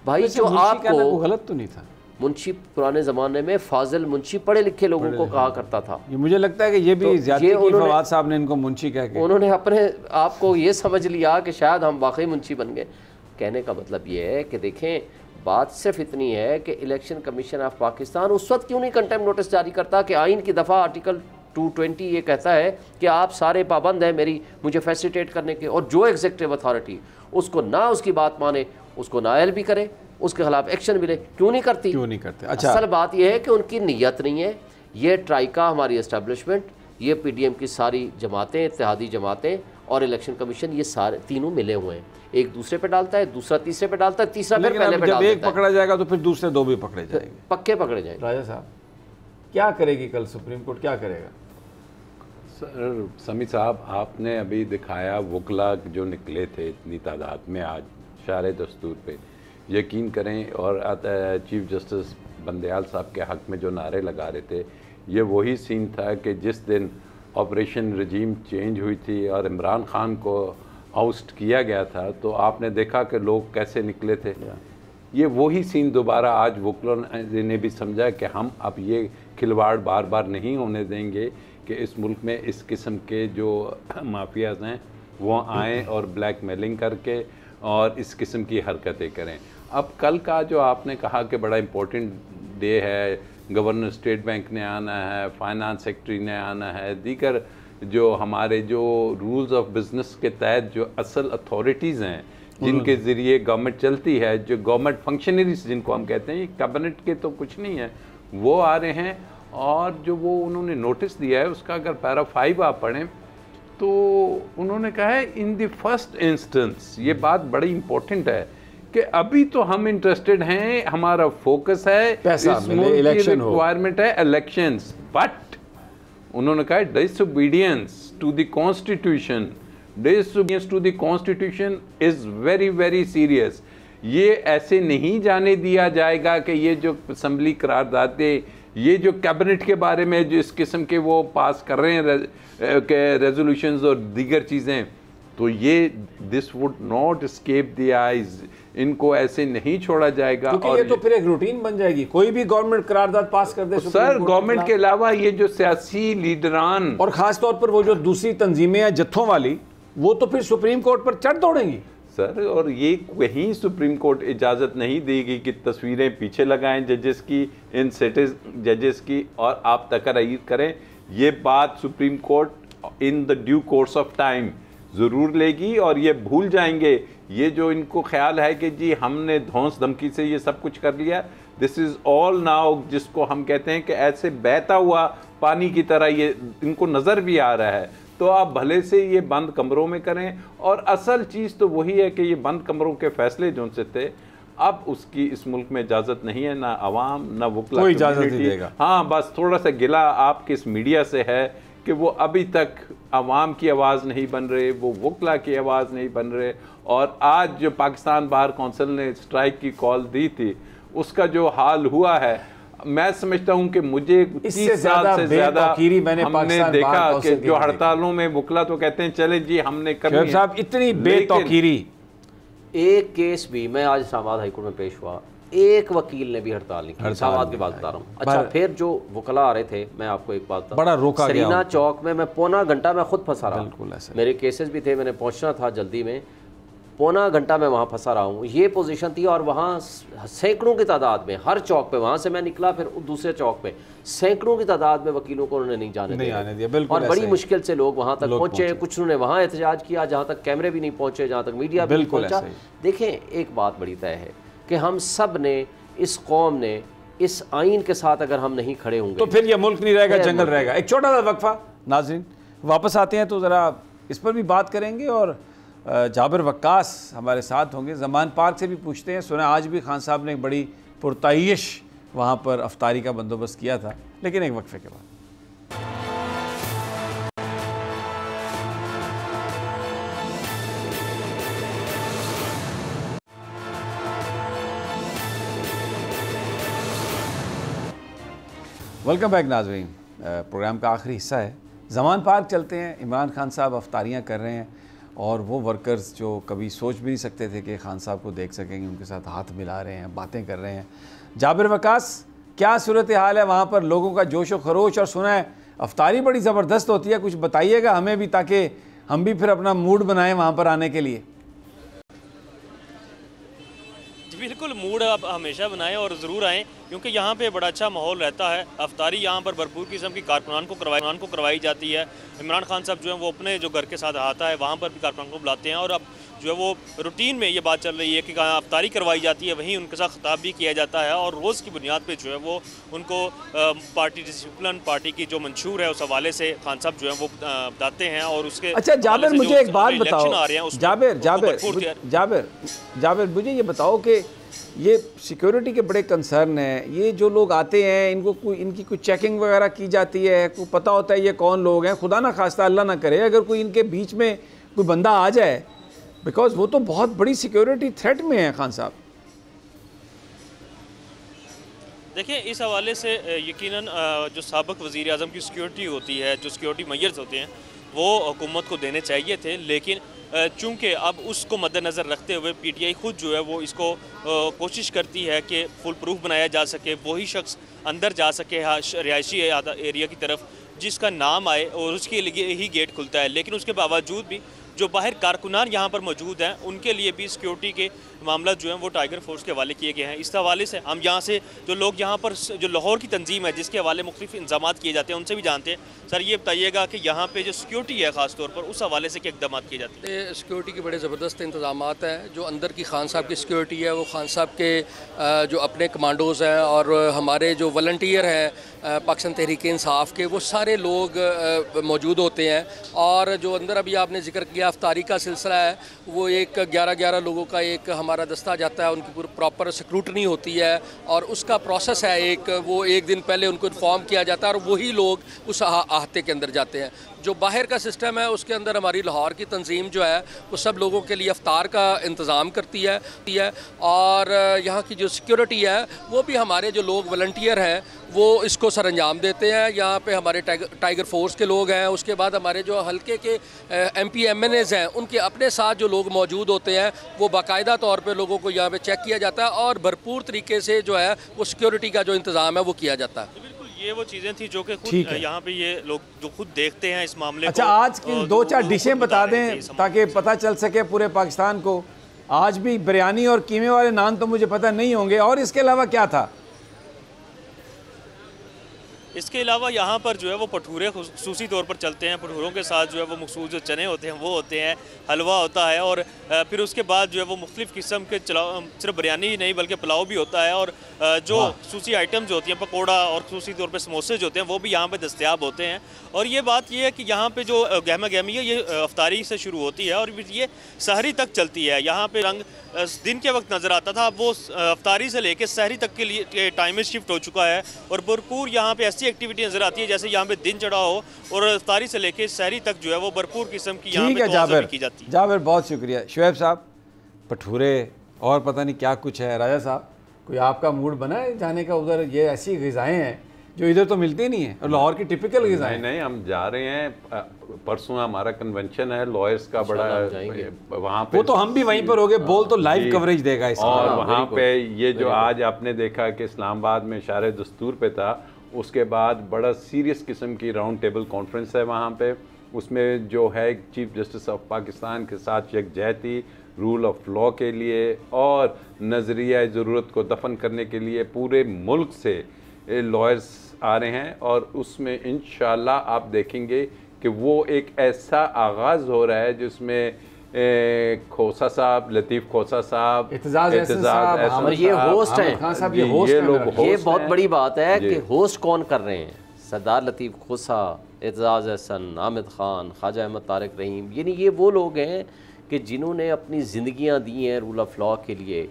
भाई जो आपको गलत तो नहीं था, मुंशी पुराने ज़माने में फाजिल मुंशी पढ़े लिखे लोगों को कहा करता था। ये मुझे लगता है कि ये भी ज़्यादती की फवाद साहब ने इनको मुंशी कह के, उन्होंने अपने आप को ये समझ लिया कि शायद हम वाकई मुंशी बन गए। कहने का मतलब ये है कि देखें, बात सिर्फ इतनी है कि इलेक्शन कमीशन ऑफ पाकिस्तान उस वक्त क्यों नहीं कंटेम्प्ट नोटिस जारी करता कि आइन की दफ़ा आर्टिकल 220 ये कहता है कि आप सारे पाबंद हैं मुझे फैसिलिटेट करने के, और जो एग्जेक्टिव अथॉरिटी उसको ना उसकी बात माने उसको नायल भी करे, उसके खिलाफ एक्शन भी ले, क्यों नहीं करती? अच्छा, असल बात यह है कि उनकी नीयत नहीं है। ये ट्राइका, हमारी एस्टेब्लिशमेंट, ये PDM की सारी जमातें, इत्तेहादी जमातें और इलेक्शन कमीशन, ये सारे तीनों मिले हुए हैं। एक दूसरे पे डालता है, दूसरा तीसरे पे डालता है, तीसरा फिर पहले पे डालता है। जब एक पकड़ा जाएगा तो फिर दूसरे 2 भी पकड़े जाएंगे, पक्के पकड़े जाएंगे। राजा साहब, क्या करेगी कल सुप्रीम कोर्ट, क्या करेगा? सर समी साहब, आपने अभी दिखाया वकला जो निकले थे इतनी तादाद में आज शारे दस्तूर पे, यकीन करें, और चीफ जस्टिस बंदयाल साहब के हक़ में जो नारे लगा रहे थे, ये वही सीन था कि जिस दिन ऑपरेशन रजीम चेंज हुई थी और इमरान खान को आउस्ट किया गया था, तो आपने देखा कि लोग कैसे निकले थे। ये वही सीन दोबारा आज वकलों ने भी समझा कि हम अब ये खिलवाड़ बार बार नहीं होने देंगे कि इस मुल्क में इस किस्म के जो माफियाज हैं वो आएँ और ब्लैक मेलिंग करके और इस किस्म की हरकतें करें। अब कल का जो आपने कहा कि बड़ा इम्पोर्टेंट डे है, गवर्नर स्टेट बैंक ने आना है, फाइनेंस सेक्रेटरी ने आना है, दीगर जो हमारे जो रूल्स ऑफ बिजनेस के तहत जो असल अथॉरिटीज़ हैं जिनके ज़रिए गवर्नमेंट चलती है, जो गवर्नमेंट फंक्शनरीज जिनको हम कहते हैं, कैबिनेट के तो कुछ नहीं है, वो आ रहे हैं। और जो वो उन्होंने नोटिस दिया है उसका अगर पैरा 5 आप पढ़ें तो उन्होंने कहा है इन द फर्स्ट इंस्टेंस, ये बात बड़ी इंपॉर्टेंट है कि अभी तो हम इंटरेस्टेड हैं, हमारा फोकस है, इस मुल्क की रिक्वायरमेंट है इलेक्शंस, बट उन्होंने कहा disobedience to the constitution, disobedience to the constitution is very very serious. ये ऐसे नहीं जाने दिया जाएगा कि ये जो असम्बली करारदादें, ये जो कैबिनेट के बारे में जो इस किस्म के वो पास कर रहे हैं रेजोल्यूशंस और दीगर चीज़ें, तो ये this would not escape the eyes, इनको ऐसे नहीं छोड़ा जाएगा। और ये तो फिर एक रूटीन बन जाएगी, कोई भी गवर्नमेंट करारदाद पास कर दे सर, गवर्नमेंट के अलावा ये जो सियासी लीडरान और खास तौर पर वो जो दूसरी तंजीमें हैं जत्थों वाली, वो तो फिर सुप्रीम कोर्ट पर चढ़ दौड़ेंगी सर। और ये कहीं सुप्रीम कोर्ट इजाज़त नहीं देगी कि तस्वीरें पीछे लगाएं जजेस की, इन सेटिस जजेस की, और आप तकरीर करें। ये बात supreme court in the due course of time ज़रूर लेगी और ये भूल जाएंगे। ये जो इनको ख्याल है कि जी हमने धौंस धमकी से ये सब कुछ कर लिया, दिस इज़ ऑल नाउ, जिसको हम कहते हैं कि ऐसे बहता हुआ पानी की तरह ये इनको नज़र भी आ रहा है। तो आप भले से ये बंद कमरों में करें, और असल चीज़ तो वही है कि ये बंद कमरों के फैसले जो से थे, अब उसकी इस मुल्क में इजाज़त नहीं है, ना अवाम ना वकला कोई इजाज़त नहीं देगा। हाँ, बस थोड़ा सा गिला आपके इस मीडिया से है कि वो अभी तक अवाम की आवाज़ नहीं बन रहे, वो वकला की आवाज़ नहीं बन रहे। और आज जो पाकिस्तान बार कौंसिल ने स्ट्राइक की कॉल दी थी, उसका जो हाल हुआ है, मैं समझता हूं कि मुझे 30 साल से ज्यादा हमने देखा कि जो हड़तालों में वकला तो कहते हैं चले जी हमने कर साहब इतनी बेतौकीरी। एक केस भी मैं आज इस्लामाबाद हाईकोर्ट में पेश हुआ, एक वकील ने भी हड़ताल नहीं की। इस्लामाबाद की बात बता रहा हूँ। अच्छा, फिर जो वकला आ रहे थे, मैं आपको एक बात बड़ा रोका गया, सरीना चौक में मैं पौना घंटा मैं खुद फंसा रहा, मेरे केसेस भी थे, मैंने पहुंचना था जल्दी में, पौना घंटा मैं वहाँ फंसा रहा हूँ। ये पोजीशन थी और वहाँ सैकड़ों की तादाद में, हर चौक पे, वहाँ से मैं निकला फिर दूसरे चौक पे सैकड़ों की तादाद में वकीलों को उन्होंने नहीं जाने दिया। और बड़ी मुश्किल से लोग वहाँ तक पहुँचे, कुछ उन्होंने वहाँ एहतजाज किया जहाँ तक कैमरे भी नहीं पहुँचे, जहाँ तक मीडिया भी नहीं पहुँचा। देखें, एक बात बड़ी तय है कि हम सब ने, इस कौम ने, इस आइन के साथ अगर हम नहीं खड़े होंगे तो फिर यह मुल्क नहीं रहेगा, जंगल रहेगा। एक छोटा सा वक्फा, नाज़रीन वापस आते हैं तो ज़रा इस पर भी बात करेंगे। और जाबिर वक्कास हमारे साथ होंगे, ज़मान पार्क से भी पूछते हैं। सुना आज भी खान साहब ने एक बड़ी पुरताइश वहाँ पर अफ्तारी का बंदोबस्त किया था, लेकिन एक वक्फे के बाद। वेलकम बैक नाज़रीन, प्रोग्राम का आखिरी हिस्सा है, ज़मान पार्क चलते हैं। इमरान खान साहब अफ्तारियाँ कर रहे हैं और वो वर्कर्स जो कभी सोच भी नहीं सकते थे कि खान साहब को देख सकेंगे, उनके साथ हाथ मिला रहे हैं, बातें कर रहे हैं। जाबिर वक्कास, क्या सूरत हाल है वहाँ पर, लोगों का जोश व खरोश? और सुना है अफ्तारी बड़ी ज़बरदस्त होती है, कुछ बताइएगा हमें भी ताकि हम भी फिर अपना मूड बनाएं वहाँ पर आने के लिए। बिल्कुल, मूड आप हमेशा बनाएं और ज़रूर आएँ, क्योंकि यहाँ पे बड़ा अच्छा माहौल रहता है। अफ्तारी यहाँ पर भरपूर किस्म की कारकुनान को करवाई जाती है। इमरान खान साहब जो है वो अपने जो घर के साथ आता है वहाँ पर भी कारकुनान को बुलाते हैं, और अब जो है वो रूटीन में ये बात चल रही है कि अफ्तारी करवाई जाती है, वहीं उनके साथ खिताब भी किया जाता है, और रोज़ की बुनियाद पर जो है वो उनको पार्टी डिसिप्लिन, पार्टी की जो मंशूर है उस हवाले से खान साहब जो है वो बताते हैं। और उसके अच्छा जाबिर, मुझे एक बात बताओ, जाबिर मुझे ये बताओ कि ये सिक्योरिटी के बड़े कंसर्न हैं, ये जो लोग आते हैं इनको कोई, इनकी कोई चेकिंग वगैरह की जाती है, कोई पता होता है ये कौन लोग हैं? खुदा ना खास्ता, अल्लाह ना करे अगर कोई इनके बीच में कोई बंदा आ जाए, बिकॉज वो तो बहुत बड़ी सिक्योरिटी थ्रेट में है खान साहब। देखिए, इस हवाले से यकीनन जो साबिक वज़ीर आज़म की सिक्योरिटी होती है, जो सिक्योरिटी मेजर्स होते हैं, वो हुकूमत को देने चाहिए थे, लेकिन चूँकि अब उसको मद्देनज़र रखते हुए पीटीआई खुद जो है वो इसको कोशिश करती है कि फुल प्रूफ बनाया जा सके, वही शख्स अंदर जा सके रिहायशी एरिया की तरफ जिसका नाम आए और उसके लिए ही गेट खुलता है। लेकिन उसके बावजूद भी जो बाहर कारकुनान यहाँ पर मौजूद हैं उनके लिए भी सिक्योरिटी के मामला जो हैं वो टाइगर फोर्स के हवाले किए गए हैं। इस हवाले से हम यहाँ से जो लोग यहाँ पर जो लाहौर की तंजीम है जिसके हवाले मुख्तलिफ इंतजाम किए जाते हैं उनसे भी जानते हैं। सर ये बताइएगा कि यहाँ पे जो सिक्योरिटी है ख़ास तौर पर उस हवाले से क्या इकदाम किए जाते हैं? सिक्योरिटी के बड़े ज़बरदस्त इंतजाम हैं। जो अंदर की खान साहब की सिक्योरिटी है वो खान साहब के जो अपने कमांडोज़ हैं और हमारे जो वॉलंटियर हैं पाकिस्तान तहरीक इंसाफ के, वो सारे लोग मौजूद होते हैं। और जो अंदर अभी आपने जिक्र किया अफ्तारी का सिलसिला है, वो एक 11 लोगों का एक हमारा दस्ता जाता है, उनकी पूरी प्रॉपर स्क्रूटनी होती है और उसका प्रोसेस है एक, वो एक दिन पहले उनको इन्फॉर्म किया जाता है और वही लोग उस अहाते के अंदर जाते हैं। जो बाहर का सिस्टम है उसके अंदर हमारी लाहौर की तंजीम जो है वो सब लोगों के लिए अफ्तार का इंतज़ाम करती है और यहाँ की जो सिक्योरिटी है वो भी हमारे जो लोग वॉलंटियर हैं वो इसको सरंजाम देते हैं। यहाँ पे हमारे टाइगर फोर्स के लोग हैं, उसके बाद हमारे जो हल्के के MP MNAs हैं उनके अपने साथ जो लोग मौजूद होते हैं वो बाकायदा तौर पे लोगों को यहाँ पे चेक किया जाता है और भरपूर तरीके से जो है वो सिक्योरिटी का जो इंतज़ाम है वो किया जाता है। ये वो चीज़ें थी जो कि खुद यहाँ पे ये लोग जो खुद देखते हैं इस मामले अच्छा, को। आज की 2-4 डिशें बता दें ताकि पता चल सके पूरे पाकिस्तान को। आज भी बिरयानी और कीमे वाले नान तो मुझे पता नहीं होंगे, और इसके अलावा क्या था? इसके अलावा यहाँ पर जो है वो भटूरे खुसूसी तौर पर चलते हैं। भटूरों के साथ जो है वो मखसूस जो चने होते हैं वो होते हैं, हलवा होता है और फिर उसके बाद जो है वो मुख्तलिफ़ किस्म के सिर्फ बिरयानी ही नहीं बल्कि पुलाव भी होता है और जो खुसूसी आइटम जो होती हैं पकौड़ा और खुसूसी तौर पर समोसे जो होते हैं वो भी यहाँ पे दस्तयाब होते हैं। और ये बात ये है कि यहाँ पे जो गहमा गहमी है ये अफ्तारी से शुरू होती है और ये सहरी तक चलती है। यहाँ पे रंग दिन के वक्त नज़र आता था, वो अफ्तारी से लेकर सहरी तक के लिए टाइम में शिफ्ट हो चुका है और भरपूर यहाँ पे ऐसी एक्टिविटी नज़र आती है जैसे यहाँ पे दिन चढ़ा हो और अफ्तारी से लेकर सहरी तक जो है वो भरपूर किस्म की यहाँ पे तौज़ुफ़ की जाती है। जाबिर बहुत शुक्रिया। शुएब साहब, भटूरे और पता नहीं क्या कुछ है। राजा साहब, कोई आपका मूड बना है जाने का उधर? ये ऐसी ग़िज़ाएँ हैं जो इधर तो मिलती नहीं है और लाहौर की टिपिकल ग़िज़ाएँ। नहीं, हम जा रहे हैं। परसों हमारा कन्वेंशन है लॉयर्स का बड़ा, वहाँ पे वो तो हम भी वहीं पर हो गए। बोल तो लाइव कवरेज देगा इसका। और वहाँ पे ये जो आज आपने देखा कि इस्लामाबाद में इशारे दस्तूर पे था, उसके बाद बड़ा सीरियस किस्म की राउंड टेबल कॉन्फ्रेंस है वहाँ पे। उसमें जो है चीफ जस्टिस ऑफ पाकिस्तान के साथ यकजहती रूल ऑफ लॉ के लिए और नज़रिया ज़रूरत को दफन करने के लिए पूरे मुल्क से लॉयर्स आ रहे हैं और उसमें इंशाल्लाह आप देखेंगे कि वो एक ऐसा आगाज़ हो रहा है जिसमें खोसा साहब, लतीफ़ खोसा साहब, एतजाज़ और ये होस्ट हैं, ये बहुत बड़ी बात है कि होस्ट कौन कर रहे हैं। सरदार लतीफ़ खोसा, एतजाज़ एहसन, आमिद ख़ान, ख्वाजा अहमद तारिक रहीम, यानी ये वो लोग हैं कि जिन्होंने अपनी ज़िंदगियाँ दी हैं रूल ऑफ लॉ के लिए,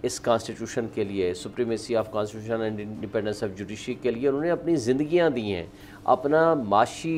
इस कॉन्स्टिट्यूशन के लिए, supremacy of constitution and independence of judiciary के लिए उन्होंने अपनी ज़िंदगियां दी हैं, अपना माशी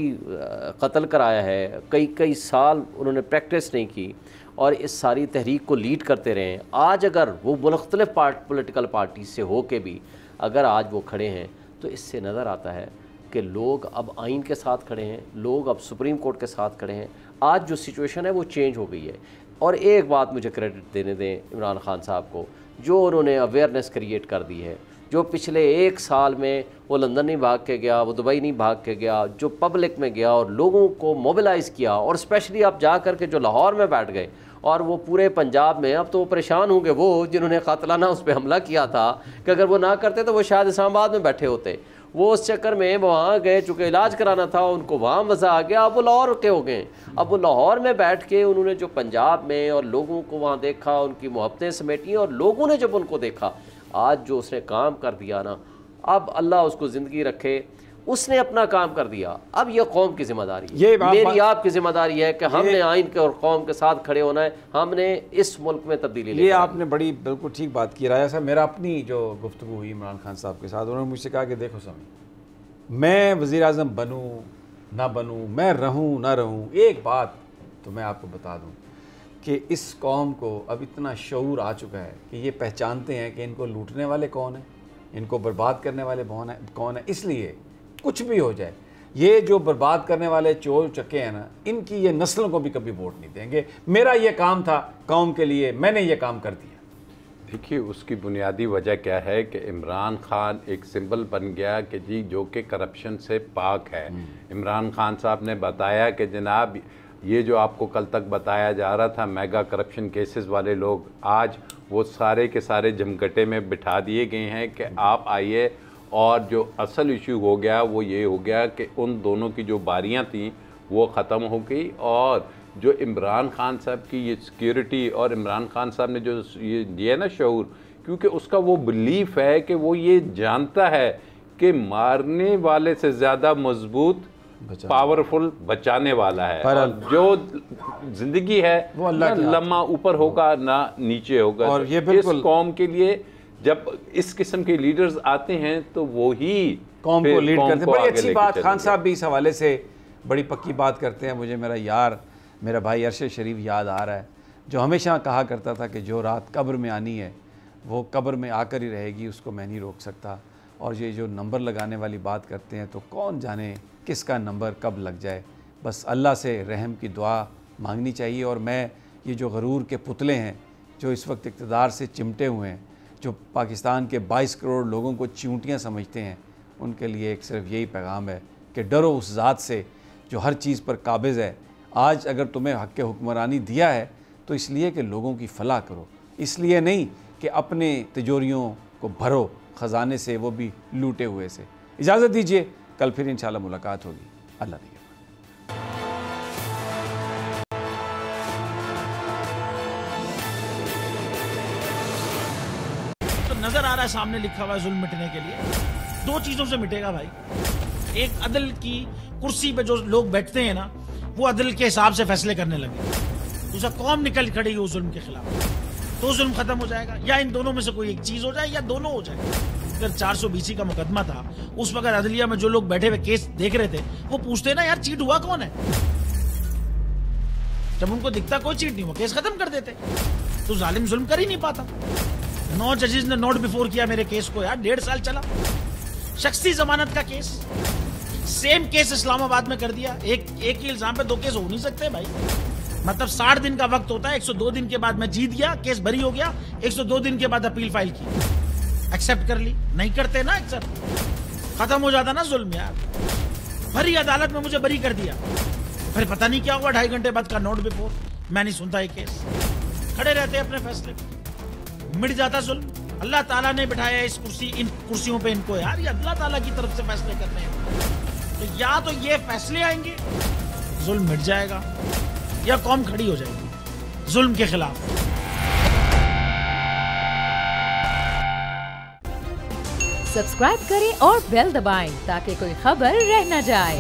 कत्ल कराया है, कई साल उन्होंने प्रैक्टिस नहीं की और इस सारी तहरीक को लीड करते रहे। आज अगर वो मुख्तलिफ पॉलिटिकल पार्टी से हो के भी अगर आज वो खड़े हैं तो इससे नज़र आता है कि लोग अब आइन के साथ खड़े हैं, लोग अब सुप्रीम कोर्ट के साथ खड़े हैं। आज जो सिचुएशन है वो चेंज हो गई है। और एक बात मुझे क्रेडिट देने दें इमरान खान साहब को, जो उन्होंने अवेयरनेस क्रिएट कर दी है, जो पिछले 1 साल में वो लंदन नहीं भाग के गया, वो दुबई नहीं भाग के गया, जो पब्लिक में गया और लोगों को मोबिलाइज़ किया। और स्पेशली आप जा कर के जो लाहौर में बैठ गए और वो पूरे पंजाब में, अब तो वो परेशान होंगे वो जिन्होंने कातलाना उस पर हमला किया था कि अगर वो ना करते तो वो शायद इस्लामाबाद में बैठे होते। वो उस चक्कर में वहाँ गए, चूँकि इलाज कराना था उनको, वहाँ मज़ा आ गया, अब वो लाहौर के हो गए। अब वो लाहौर में बैठ के उन्होंने जो पंजाब में और लोगों को वहाँ देखा, उनकी मोहब्बतें समेटी और लोगों ने जब उनको देखा, आज जो उसने काम कर दिया ना, अब अल्लाह उसको ज़िंदगी रखे, उसने अपना काम कर दिया। अब ये कौम की जिम्मेदारी है, ये मेरी आपकी जिम्मेदारी है कि हमने आइन के और कौम के साथ खड़े होना है, हमने इस मुल्क में तब्दीली। ये आपने बड़ी बिल्कुल ठीक बात की राजा साहब। मेरा अपनी जो गुफ्तगू हुई इमरान खान साहब के साथ, उन्होंने मुझसे कहा कि देखो समी, मैं वज़ीर आज़म बनूँ ना बनूँ, मैं रहूँ ना रहूँ, एक बात तो मैं आपको बता दूँ कि इस कौम को अब इतना शऊर आ चुका है कि ये पहचानते हैं कि इनको लूटने वाले कौन हैं, इनको बर्बाद करने वाले कौन है। इसलिए कुछ भी हो जाए, ये जो बर्बाद करने वाले चोर चक्के हैं ना, इनकी ये नस्लों को भी कभी वोट नहीं देंगे। मेरा ये काम था कौम के लिए, मैंने ये काम कर दिया। देखिए, उसकी बुनियादी वजह क्या है कि इमरान खान एक सिंबल बन गया कि जी जो कि करप्शन से पाक है। इमरान खान साहब ने बताया कि जनाब ये जो आपको कल तक बताया जा रहा था मेगा करप्शन केसेस वाले लोग, आज वो सारे के सारे जमघटे में बिठा दिए गए हैं कि आप आइए। और जो असल इशू हो गया वो ये हो गया कि उन दोनों की जो बारियां थी वो ख़त्म हो गई, और जो इमरान खान साहब की ये सिक्योरिटी, और इमरान खान साहब ने जो ये दिया ना शऊर, क्योंकि उसका वो बिलीफ है कि वो ये जानता है कि मारने वाले से ज़्यादा मजबूत पावरफुल बचाने वाला है, और जो जिंदगी है वो अल्लाह की लम्हा ऊपर होगा ना नीचे होगा। और ये बिल्कुल इस कौम के लिए जब इस किस्म के लीडर्स आते हैं तो वो ही कौम को लीड करते हैं। बड़ी अच्छी बात खान साहब भी इस हवाले से बड़ी पक्की बात करते हैं। मुझे मेरा यार, मेरा भाई अरशद शरीफ याद आ रहा है, जो हमेशा कहा करता था कि जो रात कब्र में आनी है वो कब्र में आकर ही रहेगी, उसको मैं नहीं रोक सकता। और ये जो नंबर लगाने वाली बात करते हैं तो कौन जाने किसका नंबर कब लग जाए, बस अल्लाह से रहम की दुआ मांगनी चाहिए। और मैं ये जो गरूर के पुतले हैं जो इस वक्त इक़्तिदार से चिमटे हुए हैं, जो पाकिस्तान के 22 करोड़ लोगों को चींटियाँ समझते हैं, उनके लिए एक सिर्फ यही पैगाम है कि डरो उस ज़ात से जो हर चीज़ पर काबिज़ है। आज अगर तुम्हें हक़ हुक्मरानी दिया है तो इसलिए कि लोगों की फलाह करो, इसलिए नहीं कि अपने तिजोरियों को भरो ख़जाने से, वो भी लूटे हुए से। इजाज़त दीजिए, कल फिर इंशाल्लाह मुलाकात होगी। अल्लाह ने तो नजर आ रहा है सामने लिखा हुआ है जुल्म मिटने के लिए दो चीजों से मिटेगा भाई। एक, अदल की कुर्सी पे जो लोग बैठते हैं ना, वो अदल के हिसाब से फैसले करने लगे। दूसरा, कौम निकल खड़ी उस जुल्म के खिलाफ, तो जुल्म खत्म हो जाएगा। या इन दोनों में से कोई एक चीज हो जाए या दोनों हो जाए। अगर 420 का मुकदमा था, उस वक्त अदलिया में जो लोग बैठे हुए केस देख रहे थे वो पूछते ना, यार चीट हुआ कौन है? जब उनको दिखता कोई चीट नहीं हुआ, केस खत्म कर देते। तो जालिम जुल्म कर ही नहीं पाता। 9 जजेस ने नोट बिफोर किया मेरे केस को, यार 1.5 साल चला। शख्सी जमानत का केस, सेम केस इस्लामाबाद में कर दिया। एक ही इल्जाम पे 2 केस हो नहीं सकते भाई। मतलब 60 दिन का वक्त होता है। 102 दिन के बाद मैं जीत गया, केस बरी हो गया। 102 दिन के बाद अपील फाइल की, एक्सेप्ट कर ली। नहीं करते ना एक्सेप्ट, खत्म हो जाता ना जुल्म यार। भरी अदालत में मुझे बरी कर दिया, फिर पता नहीं क्या हुआ 2.5 घंटे बाद का नोट बिफोर। मैं नहीं सुनता ये केस, खड़े रहते अपने फैसले पे, मिट जाता जुल्म। अल्लाह ताला ने बिठाया इन कुर्सियों पे इनको यार, ये अल्लाह ताला की तरफ से फैसले करने हैं। तो या तो ये फैसले आएंगे, जुल्म मिट जाएगा, या कौम खड़ी हो जाएगी जुल्म के खिलाफ। सब्सक्राइब करें और बेल दबाएं ताकि कोई खबर रह न जाए।